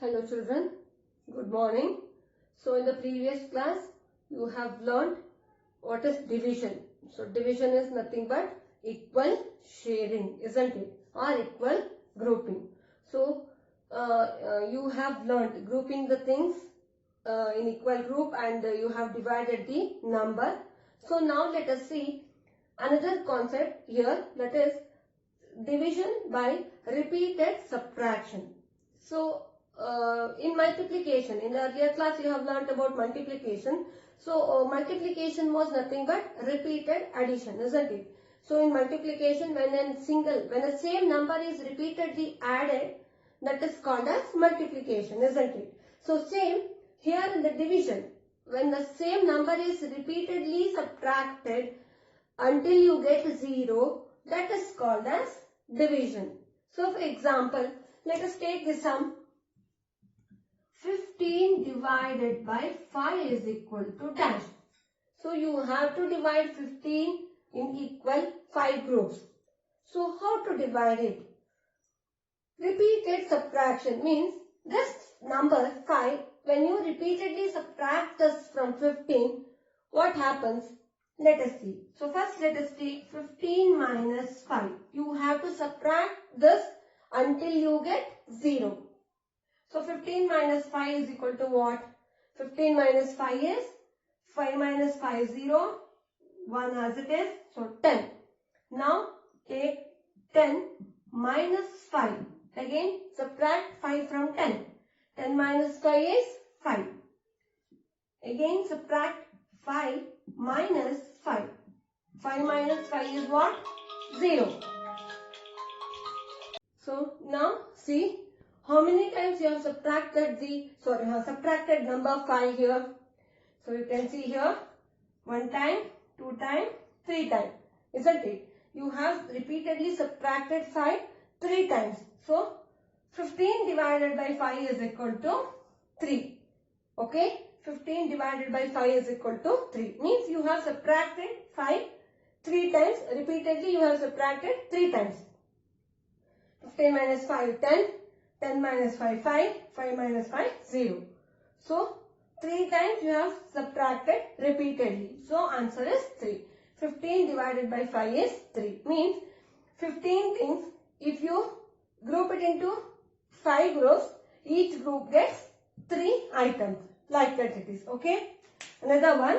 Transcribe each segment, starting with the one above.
Hello children, good morning. So in the previous class you have learned what is division. So division is nothing but equal sharing, isn't it? Or equal grouping. So you have learned grouping the things in equal group and you have divided the number. So now let us see another concept here, that is division by repeated subtraction. So in multiplication, in the earlier class you have learnt about multiplication. So multiplication was nothing but repeated addition, isn't it? So in multiplication, when a same number is repeatedly added, that is called as multiplication, isn't it? So same here in the division, when the same number is repeatedly subtracted until you get 0, that is called as division. So for example, let us take the sum 15 divided by 5 is equal to dash. So you have to divide 15 in equal 5 groups. So how to divide it? Repeated subtraction means this number 5, when you repeatedly subtract this from 15, what happens? Let us see. So first let us take 15 minus 5. You have to subtract this until you get 0. So 15 minus 5 is equal to what? 15 minus 5 is 5 minus 5 is 0. 1 as it is. So 10. Now take 10 minus 5. Again subtract 5 from 10. 10 minus 5 is 5. Again subtract 5 minus 5. 5 minus 5 is what? 0. So now see how many times you have subtracted subtracted number 5 here. So you can see here 1 time, 2 time, 3 time, isn't it? You have repeatedly subtracted 5 3 times. So 15 divided by 5 is equal to 3. Okay, 15 divided by 5 is equal to 3. Means you have subtracted 5 3 times. Repeatedly you have subtracted 3 times. 15 minus 5 10. 10 minus 5 5. 5 minus 5 0. So 3 times you have subtracted repeatedly. So answer is 3. 15 divided by 5 is 3. Means 15 things, if you group it into 5 groups, each group gets 3 items. Like that it is. Okay. Another one.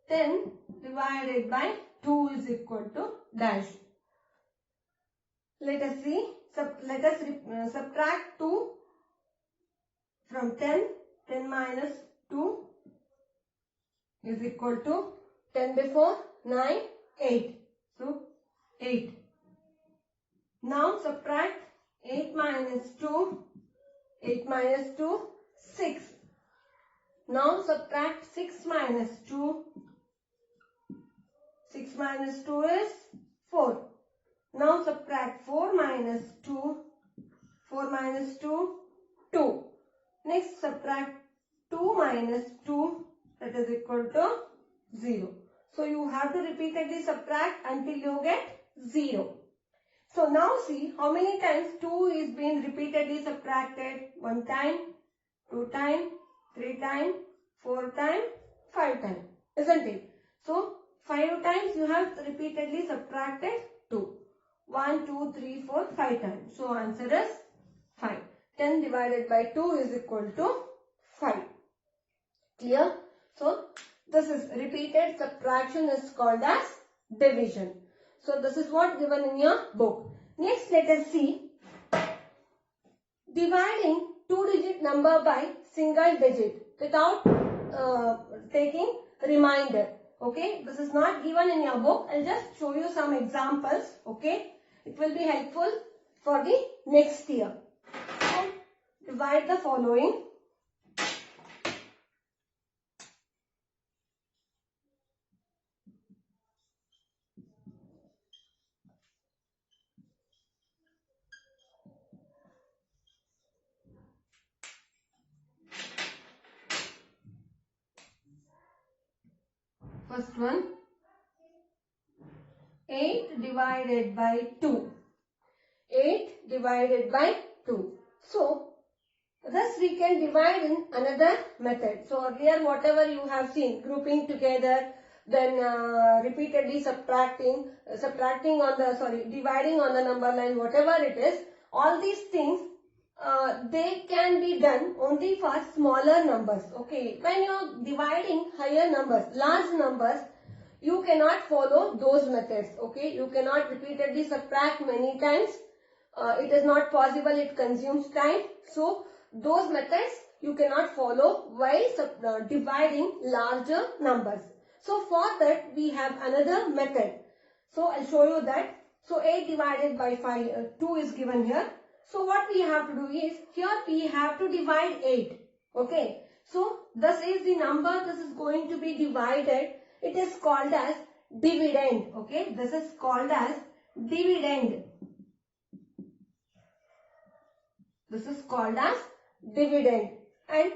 Ten divided by 2 is equal to dash. Let us see. Let us subtract 2 from 10. 10 minus 2 is equal to 10 before 9, 8. So 8. Now subtract 8 minus 2. 8 minus 2, 6. Now subtract 6 minus 2. 6 minus 2 is 4. Now subtract 4 minus 2. 4 minus 2, 2. Next subtract 2 minus 2, that is equal to 0. So you have to repeatedly subtract until you get 0. So now see how many times 2 is being repeatedly subtracted. 1 time, 2 time, 3 time, 4 time, 5 time, isn't it? So 5 times you have repeatedly subtracted 2. 1, 2, 3, 4, 5 times. So answer is 5. 10 divided by 2 is equal to 5. Clear? So this is repeated subtraction is called as division. So this is what given in your book. Next let us see dividing 2-digit number by single digit without taking remainder. Okay, this is not given in your book. I'll just show you some examples. Okay, it will be helpful for the next year. So divide the following. First one, 8 divided by 2. 8 divided by 2. So, thus we can divide in another method. So, earlier whatever you have seen, grouping together, then repeatedly dividing on the number line, whatever it is, all these things, they can be done only for smaller numbers. Okay, when you are dividing higher numbers, large numbers, you cannot follow those methods. Okay, you cannot repeatedly subtract many times. It is not possible, it consumes time. So, those methods you cannot follow while dividing larger numbers. So, for that we have another method. So, I'll show you that. So, 8 divided by 2 is given here. So, what we have to do is, here we have to divide 8. Okay. So, this is the number, this is going to be divided. It is called as dividend. Okay. This is called as dividend. This is called as dividend. And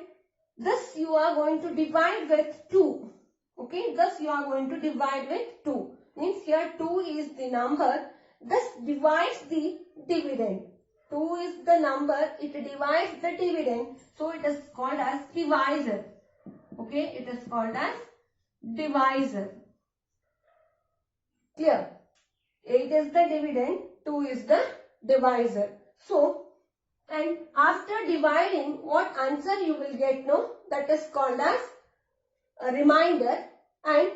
thus you are going to divide with 2. Okay. Thus you are going to divide with 2. Means here 2 is the number. Thus divides the dividend. 2 is the number. It divides the dividend. So it is called as divisor. Okay. It is called as divisor. Clear? 8 is the dividend. 2 is the divisor. So, and after dividing, what answer you will get, no? That is called as a remainder. And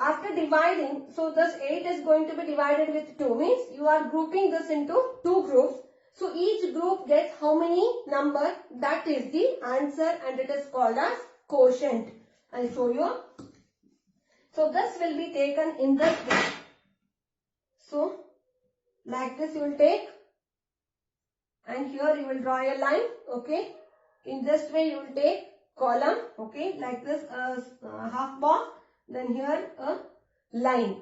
after dividing, so this 8 is going to be divided with 2. Means you are grouping this into 2 groups. So each group gets how many number? That is the answer, and it is called as quotient. I'll show you. So this will be taken in this way. So like this you will take. And here you will draw a line. Okay. In this way you will take column. Okay. Like this half box. Then here a line.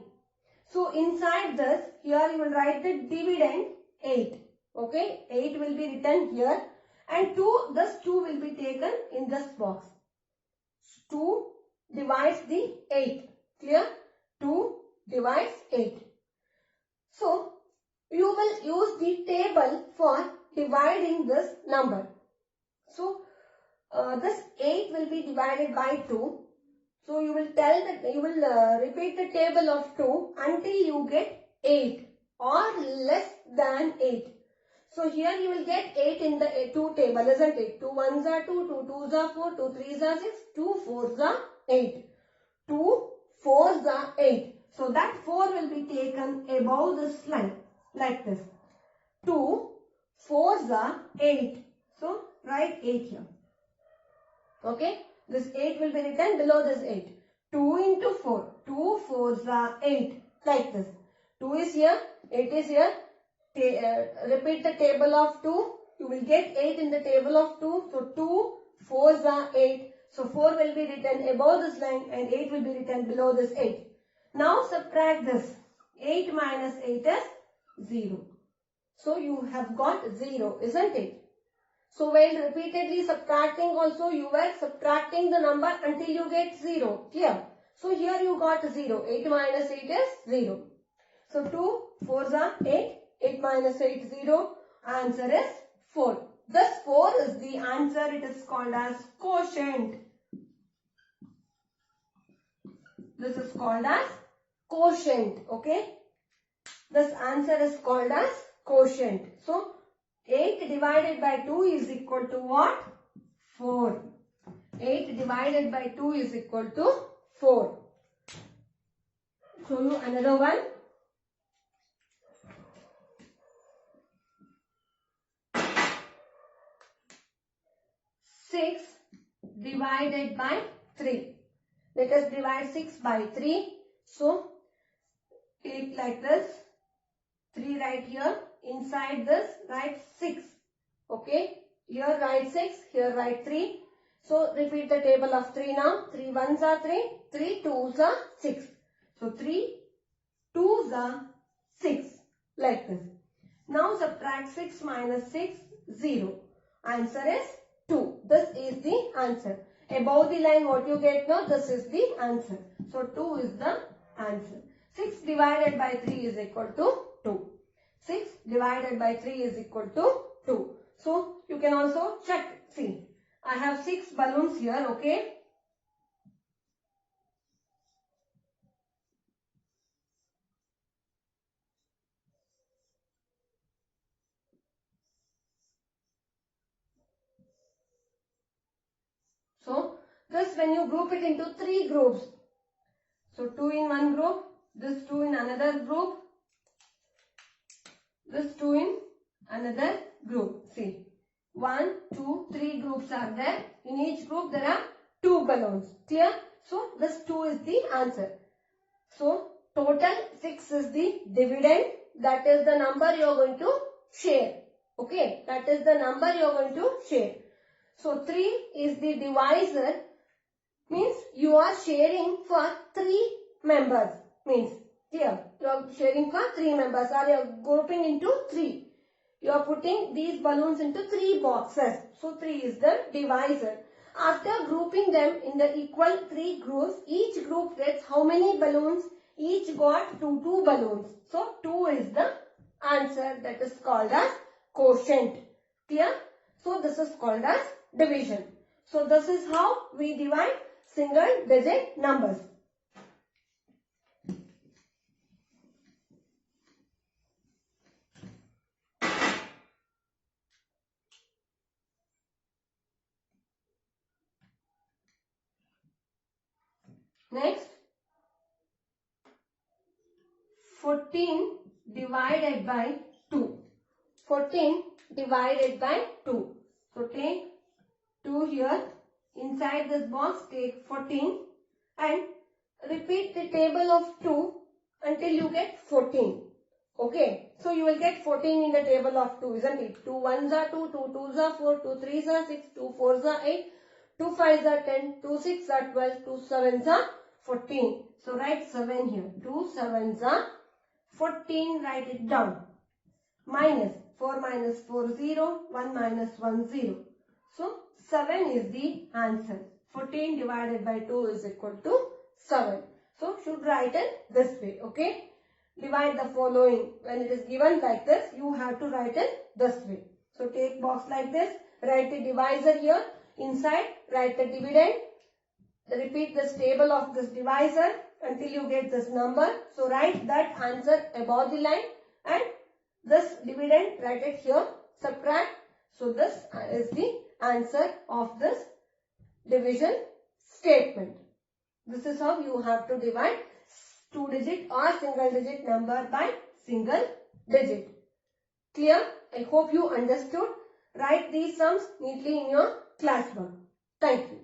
So inside this, here you will write the dividend 8. Okay. 8 will be written here. And 2, this 2 will be taken in this box. 2 divides the 8. Clear? 2 divides 8. So, you will use the table for dividing this number. So, this 8 will be divided by 2. So, you will tell that you will repeat the table of 2 until you get 8 or less than 8. So, here you will get 8 in the 2 table, isn't it? 2 1s are 2, 2 2s are 4, 2 3s are 6, 2 4s are 8. 2 4s are 8. So, that 4 will be taken above this line, like this. 2 4s are 8. So, write 8 here. Okay. This 8 will be written below this 8. 2 into 4. 2 4s are 8. Like this. 2 is here. 8 is here. Repeat the table of 2. You will get 8 in the table of 2. So, 2 4s are 8. So, 4 will be written above this line and 8 will be written below this 8. Now, subtract this. 8 minus 8 is 0. So, you have got 0, isn't it? So, while repeatedly subtracting also, you were subtracting the number until you get 0. Clear? So, here you got 0. 8 minus 8 is 0. So, 2 4s are 8. 8 minus 8 0. Answer is 4. Thus, 4 is the answer. It is called as quotient. This is called as quotient. Okay? This answer is called as quotient. So, 8 divided by 2 is equal to what? 4. 8 divided by 2 is equal to 4. Show you another one. 6 divided by 3. Let us divide 6 by 3. So, take like this. 3 right here. Inside this, write 6. Okay. Here write 6. Here write 3. So, repeat the table of 3 now. 3 1s are 3. 3 2s are 6. So, 3 2s are 6. Like this. Now, subtract 6 minus 6, 0. Answer is 2. This is the answer. above the line what you get now, this is the answer. So 2 is the answer. 6 divided by 3 is equal to 2. 6 divided by 3 is equal to 2. So you can also check. See, I have 6 balloons here, okay. So this, when you group it into 3 groups, so 2 in one group, this 2 in another group, this 2 in another group. See, 1, 2, 3 groups are there. In each group there are 2 balloons. Clear? So this 2 is the answer. So total 6 is the dividend. That is the number you are going to share. Okay, that is the number you are going to share. So 3 is the divisor, means you are sharing for 3 members. Means here you are sharing for 3 members, or you are grouping into 3. You are putting these balloons into 3 boxes. So 3 is the divisor. After grouping them in the equal 3 groups, each group gets how many balloons? Each got 2 balloons. So 2 is the answer. That is called as quotient. Clear? So this is called as division. So this is how we divide single digit numbers. Next, 14 divided by 2. 14 divided by 2. So take 2 here. Inside this box take 14 and repeat the table of 2 until you get 14. Okay. So you will get 14 in the table of 2, isn't it? 2 1s are 2, 2 2s are 4, 2 3s are 6, 2 4s are 8, 2 5s are 10, 2 6s are 12, 2 7s are 14. So write 7 here. 2 7s are 14. Write it down. Minus 4 minus 4 0, 1 minus 1 0. So 7 is the answer. 14 divided by 2 is equal to 7. So should write it this way. Okay. Divide the following. When it is given like this, you have to write it this way. So take box like this. Write the divisor here. Inside write the dividend. Repeat this table of this divisor until you get this number. So write that answer above the line and this dividend write it here. Subtract. So this is the answer of this division statement. This is how you have to divide 2-digit or single-digit number by single digit. Clear? I hope you understood. Write these sums neatly in your classwork. Thank you.